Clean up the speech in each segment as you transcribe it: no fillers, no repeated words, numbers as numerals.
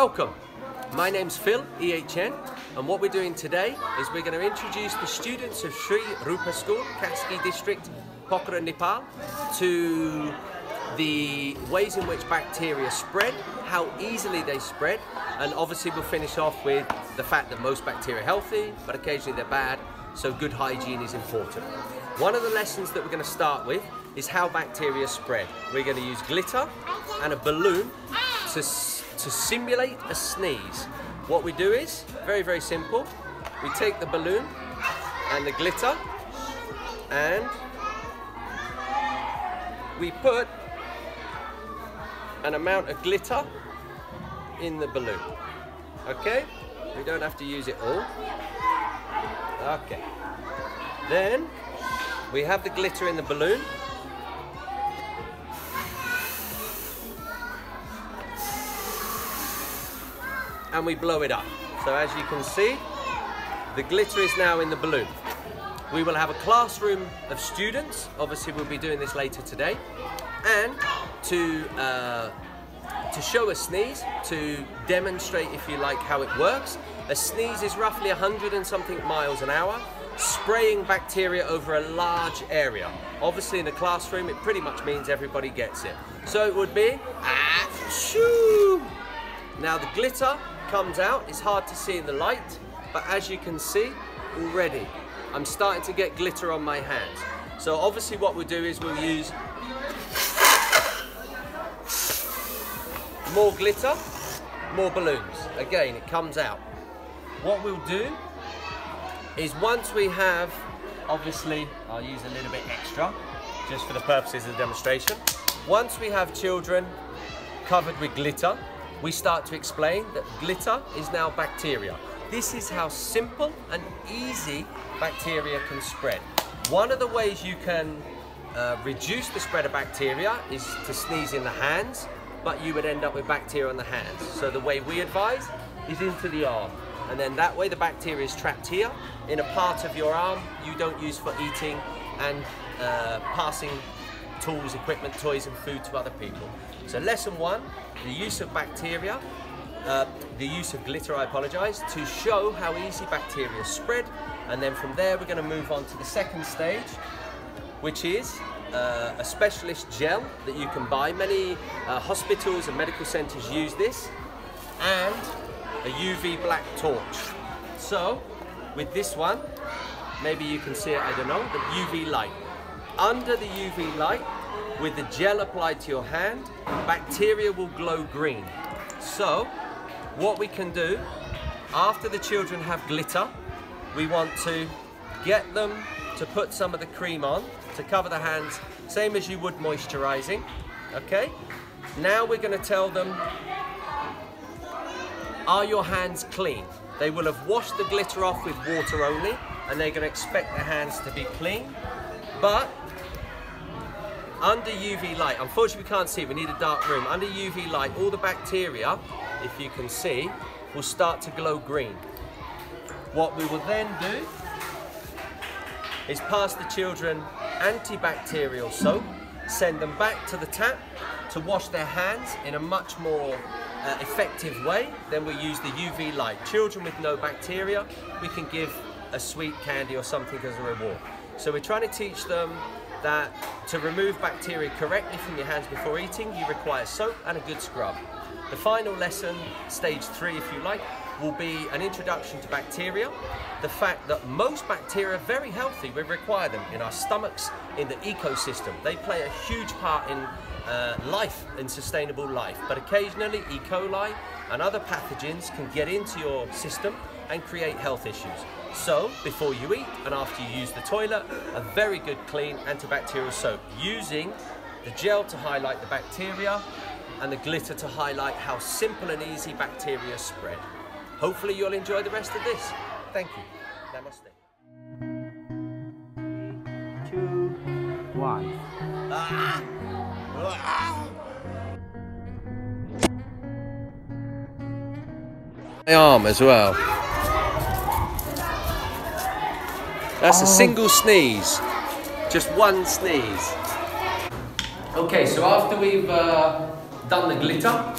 Welcome, my name's Phil, EHN, and what we're doing today is we're going to introduce the students of Sri Rupa School, Kaski District, Pokhara, Nepal, to the ways in which bacteria spread, how easily they spread, and obviously we'll finish off with the fact that most bacteria are healthy, but occasionally they're bad, so good hygiene is important. One of the lessons that we're going to start with is how bacteria spread. We're going to use glitter and a balloon to simulate a sneeze. What we do is very, very simple. We take the balloon and the glitter and we put an amount of glitter in the balloon. Okay? We don't have to use it all. Okay. Then we have the glitter in the balloon. And we blow it up. So as you can see, the glitter is now in the balloon. We will have a classroom of students. Obviously we'll be doing this later today. And to show a sneeze, to demonstrate, if you like, how it works. A sneeze is roughly 100 and something miles an hour, spraying bacteria over a large area. Obviously in a classroom, it pretty much means everybody gets it. So it would be, shoo! Now the glitter comes out, it's hard to see in the light, but as you can see, already, I'm starting to get glitter on my hands. So obviously what we'll do is we'll use more glitter, more balloons. Again, it comes out. What we'll do is once we have, obviously, I'll use a little bit extra, just for the purposes of the demonstration. Once we have children covered with glitter, we start to explain that glitter is now bacteria. This is how simple and easy bacteria can spread. One of the ways you can reduce the spread of bacteria is to sneeze in the hands, but you would end up with bacteria on the hands. So the way we advise is into the arm. And then that way the bacteria is trapped here in a part of your arm you don't use for eating and passing tools, equipment, toys and food to other people. So lesson one, the use of bacteria, the use of glitter, I apologise, to show how easy bacteria spread. And then from there we're going to move on to the second stage, which is a specialist gel that you can buy. Many hospitals and medical centres use this, and a UV black torch. So with this one, maybe you can see it, I don't know, the UV light. Under the UV light, with the gel applied to your hand, bacteria will glow green. So what we can do, after the children have glitter, we want to get them to put some of the cream on to cover the hands, same as you would moisturizing. Okay? Now we're going to tell them, are your hands clean? They will have washed the glitter off with water only, and they're going to expect their hands to be clean. But under UV light, unfortunately we can't see, we need a dark room. Under UV light, all the bacteria, if you can see, will start to glow green. What we will then do is pass the children antibacterial soap, send them back to the tap to wash their hands in a much more effective way. Then we use the UV light. Children with no bacteria, we can give a sweet candy or something as a reward. So we're trying to teach them that to remove bacteria correctly from your hands before eating, you require soap and a good scrub. The final lesson, stage 3 if you like, will be an introduction to bacteria. The fact that most bacteria are very healthy, we require them in our stomachs, in the ecosystem. They play a huge part in life and sustainable life, but occasionally E. coli and other pathogens can get into your system and create health issues. So before you eat and after you use the toilet, a very good clean antibacterial soap, using the gel to highlight the bacteria and the glitter to highlight how simple and easy bacteria spread. Hopefully you'll enjoy the rest of this. Thank you. Namaste. 2, 1. My arm as well. That's a single sneeze. Just one sneeze. Okay, so after we've done the glitter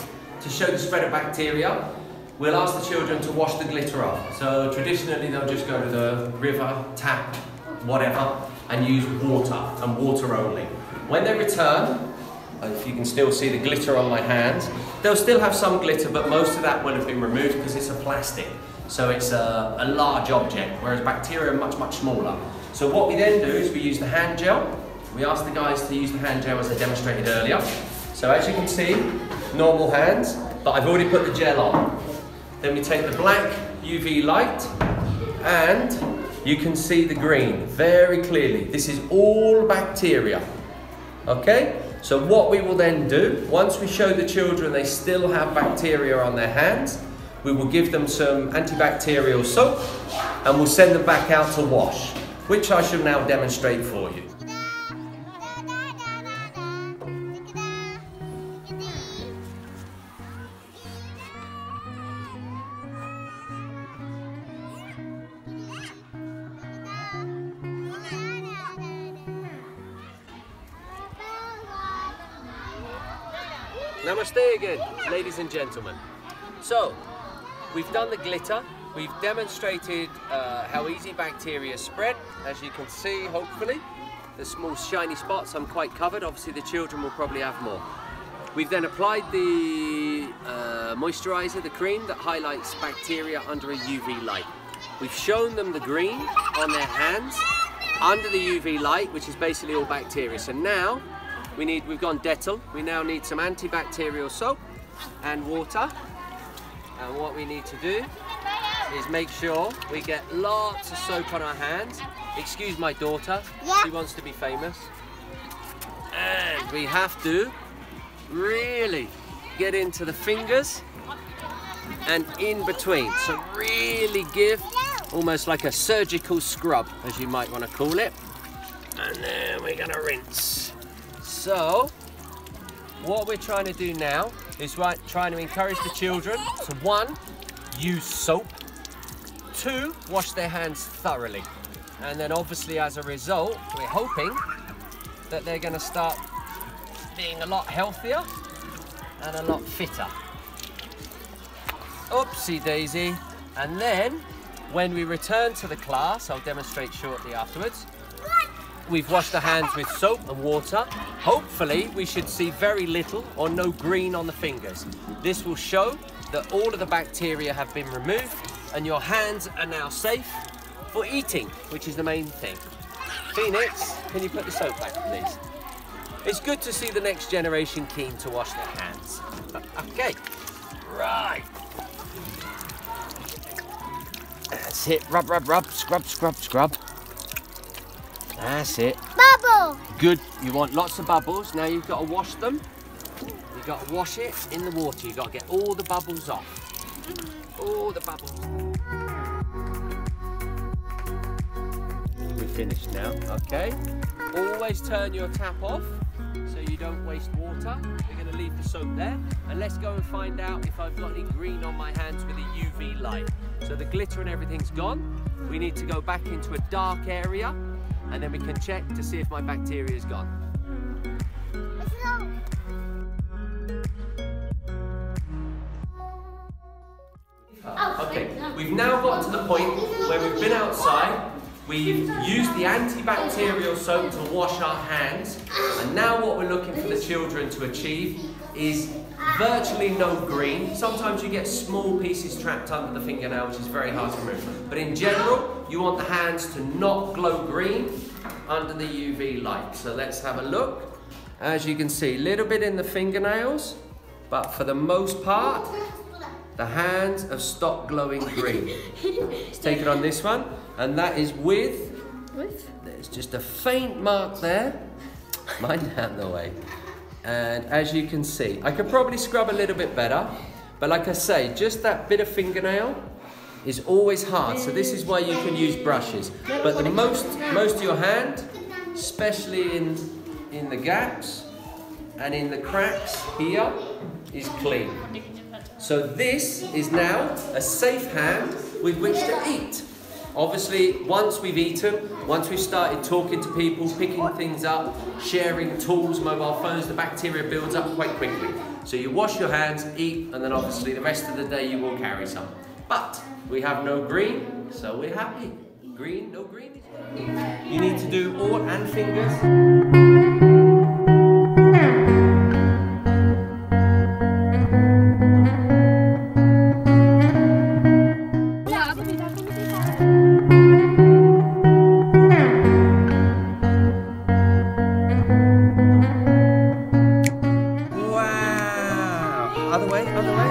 to show the spread of bacteria, we'll ask the children to wash the glitter off. So traditionally they'll just go to the river, tap, whatever, and use water and water only. When they return, if you can still see the glitter on my hands, they'll still have some glitter, but most of that will have been removed because it's a plastic. So it's a large object, whereas bacteria are much, much smaller. So what we then do is we use the hand gel. We ask the guys to use the hand gel as I demonstrated earlier. So as you can see, normal hands, but I've already put the gel on. Then we take the black UV light and you can see the green very clearly. This is all bacteria, okay? So what we will then do, once we show the children they still have bacteria on their hands, we will give them some antibacterial soap and we'll send them back out to wash, which I shall now demonstrate for you. Namaste again, ladies and gentlemen. So, we've done the glitter, we've demonstrated how easy bacteria spread. As you can see, hopefully, the small shiny spots, I'm quite covered. Obviously the children will probably have more. We've then applied the moisturizer, the cream that highlights bacteria under a UV light. We've shown them the green on their hands under the UV light, which is basically all bacteria. So now, we've gone Dettol, we now need some antibacterial soap and water. And what we need to do is make sure we get lots of soap on our hands. Excuse my daughter, she wants to be famous. And we have to really get into the fingers and in between. So really give almost like a surgical scrub, as you might want to call it. And then we're gonna rinse. So, what we're trying to do now is trying to encourage the children to 1, use soap, 2, wash their hands thoroughly. And then obviously as a result, we're hoping that they're going to start being a lot healthier and a lot fitter. Oopsie daisy. And then when we return to the class, I'll demonstrate shortly afterwards, we've washed the hands with soap and water. Hopefully, we should see very little or no green on the fingers. This will show that all of the bacteria have been removed and your hands are now safe for eating, which is the main thing. Phoenix, can you put the soap back, please? It's good to see the next generation keen to wash their hands. Okay, right. That's it, rub, rub, rub, scrub, scrub, scrub. That's it. Bubble! Good. You want lots of bubbles. Now you've got to wash them. You've got to wash it in the water. You've got to get all the bubbles off. All the bubbles. We're finished now. Okay. Always turn your tap off so you don't waste water. We're going to leave the soap there. And let's go and find out if I've got any green on my hands with a UV light. So the glitter and everything's gone. We need to go back into a dark area. And then we can check to see if my bacteria is gone. Okay, we've now got to the point where we've been outside, we've used the antibacterial soap to wash our hands, and now what we're looking for the children to achieve is virtually no green. Sometimes you get small pieces trapped under the fingernail, which is very hard to remove. But in general, you want the hands to not glow green under the UV light. So let's have a look. As you can see, a little bit in the fingernails, but for the most part, the hands have stopped glowing green. Let's take it on this one, and that is with? There's just a faint mark there. Mine down the way. And as you can see, I could probably scrub a little bit better, but like I say, just that bit of fingernail is always hard, so this is why you can use brushes. But the most of your hand, especially in the gaps and in the cracks here, is clean. So this is now a safe hand with which to eat. Obviously, once we've eaten, once we've started talking to people, picking things up, sharing tools, mobile phones, the bacteria builds up quite quickly. So you wash your hands, eat, and then obviously the rest of the day you will carry some. But we have no green, so we're happy. Green, no green. You need to do all and fingers. Other way, other way.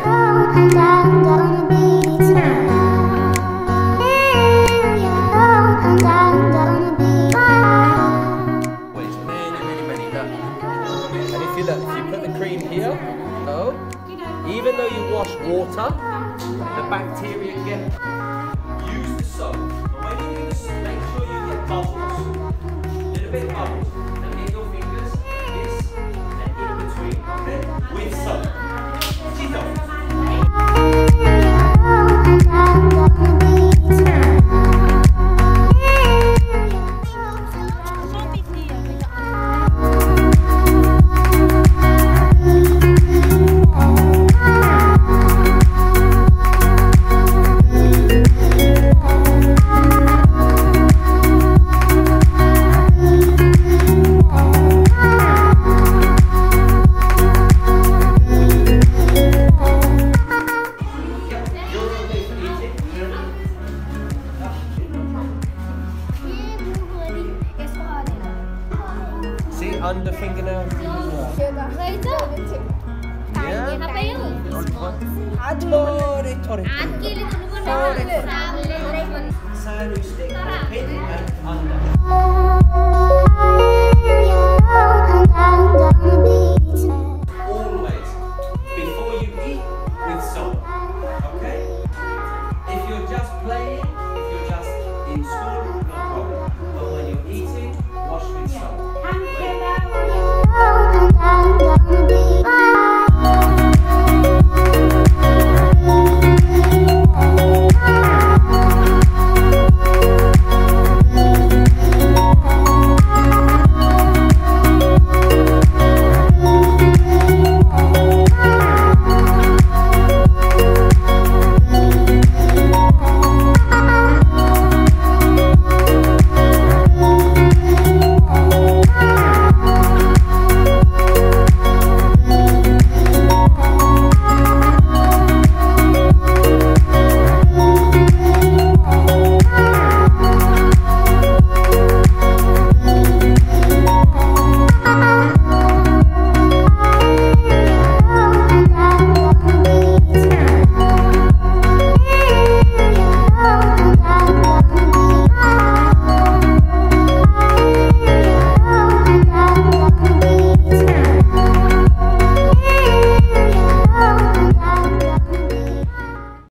Wait, many. Look. And if you put the cream here, even though you wash water, the bacteria get. Use the soap. But when you do this, make sure you get bubbles. A little bit of bubbles. And get your fingers, this, and in between, okay? With soap. Under fingernail. Sandwich stick, pin and under.